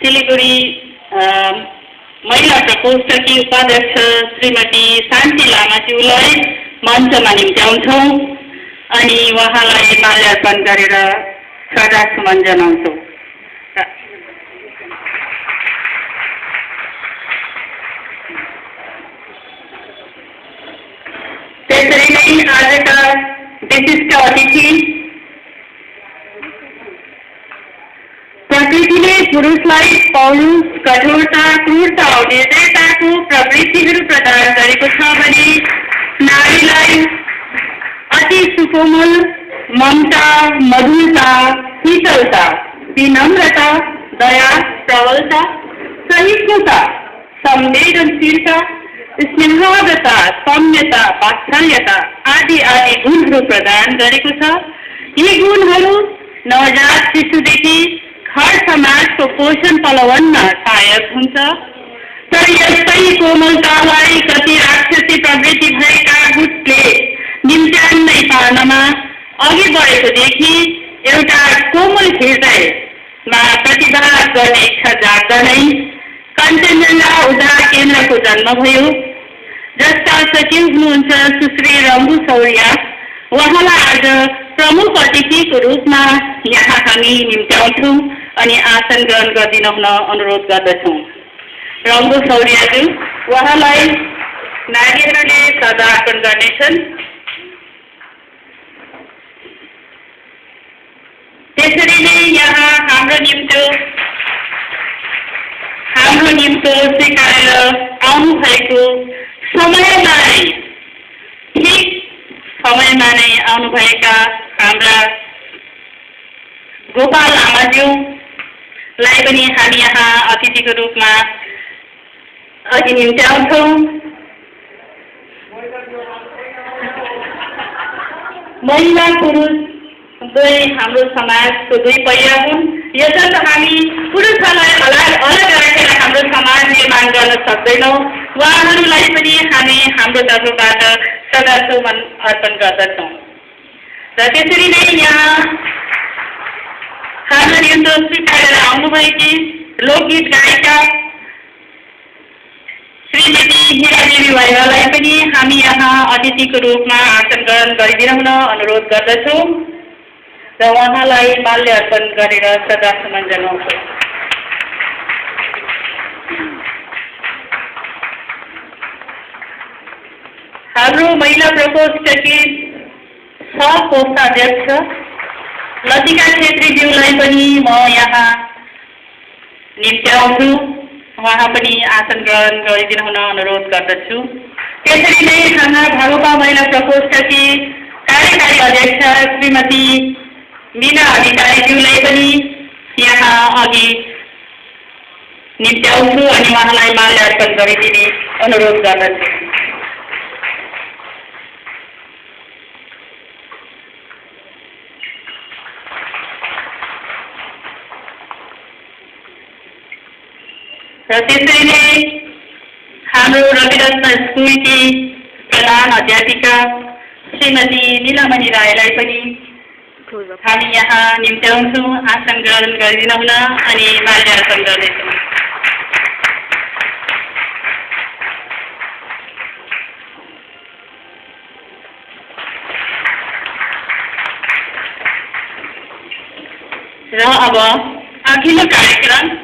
सिलिगुडी महिला प्रकोष्ठकी उपाध्यक्ष श्रीमती शान्ति लामाज्यूलाई मञ्चमा निम्त्याउँछौँ अनि उहाँलाई माल्यार्पण गरेर श्रद्धासुमन जनाउँछौँ। त्यसरी नै आजका विशिष्ट अतिथि प्रकृतिले पुरुषलाई पौरुष, कठोरता, क्रूरता औ निर्दयताको प्रवृत्तिहरू प्रदान गरेको छ भने नारीलाई अति सुकोमल ममता, मधुरता, शीतलता, विनम्रता, दया, प्रबलता, सहिष्णुता, संवेदनशीलता, स्नेहगता, सौम्यता, वात्सल्यता आदि आदि गुणहरू प्रदान गरेको छ। यी गुणहरू नवजात शिशुदेखि घर समाजको पोषण पलवनमा सहायक हुन्छ। तर यस्तै कोमलतालाई कति राक्षसी प्रवृत्ति भएका गुटले निम्त्यान्नै पार्नमा अघि बढेको देखि एउटा कोमल हृदयमा प्रतिवाद गर्ने इच्छा जाग्दा नै कञ्चनजङ्घा उद्धार केन्द्रको जन्म भयो, जसका सचिव हुनुहुन्छ सुश्री रङ्गु सौर्या। उहाँलाई आज प्रमुख अतिथिको रूपमा यहाँ हामी निम्त्याउँछौँ अनि आसन ग्रहण गरिदिनु हुन अनुरोध गर्दछौँ। रङ्गु सौर्याज्यू, उहाँलाई नारीहरूले श्रद्धार्पण गर्नेछन्। त्यसरी नै यहाँ हाम्रो निम्तो स्वीकारेर आउनुभएको ठिक समयमा नै आउनुभएका हाम्रा गोपाल लामाज्यूलाई पनि हामी यहाँ अतिथिको रूपमा अघि निम्त्याउँछौँ। महिला पुरुष दुवै हाम्रो समाजको दुई पहिया हुन्, यसर्थ हामी पुरुषहरूलाई अलग राखेर हाम्रो समाज निर्माण गर्न सक्दैनौँ। उहाँहरूलाई पनि हामी हाम्रो तर्फबाट श्रद्धासुमन अर्पण गर्दछौँ। र त्यसरी नै यहाँ हाम्रो निम्तो स्वीकारेर आउनुभएकी लोकगीत गायिका श्रीमती हिरादेवी वाइवालाई पनि हामी यहाँ अतिथिको रूपमा आसन ग्रहण गरिदिनु हुन अनुरोध गर्दछौँ र उहाँलाई माल्य अर्पण गरेर श्रद्धासुमन जनाउँछौँ। हाम्रो महिला प्रकोष्ठकी सह-कोषाध्यक्ष लतिका छेत्रीज्यूलाई पनि म यहाँ निम्त्याउँछु, उहाँ पनि आसन ग्रहण गरिदिनु हुन अनुरोध गर्दछु। त्यसरी नै हाम्रा भालुपा महिला प्रकोष्ठकी कार्यकारी अध्यक्ष श्रीमती मीना अधिकारीज्यूलाई पनि यहाँ अघि निम्त्याउँछु अनि उहाँलाई माल्य अर्पण गरिदिने अनुरोध गर्दछु। र त्यसरी नै हाम्रो रविरत्न स्कुलकी प्रधान अध्यापिका श्रीमती नीलमणि राईलाई पनि हामी यहाँ निम्त्याउँछौँ, आसन ग्रहण गरिदिनु हुन अनि माल्य अर्पण गर्नेछौँ। र अब अघिल्लो कार्यक्रम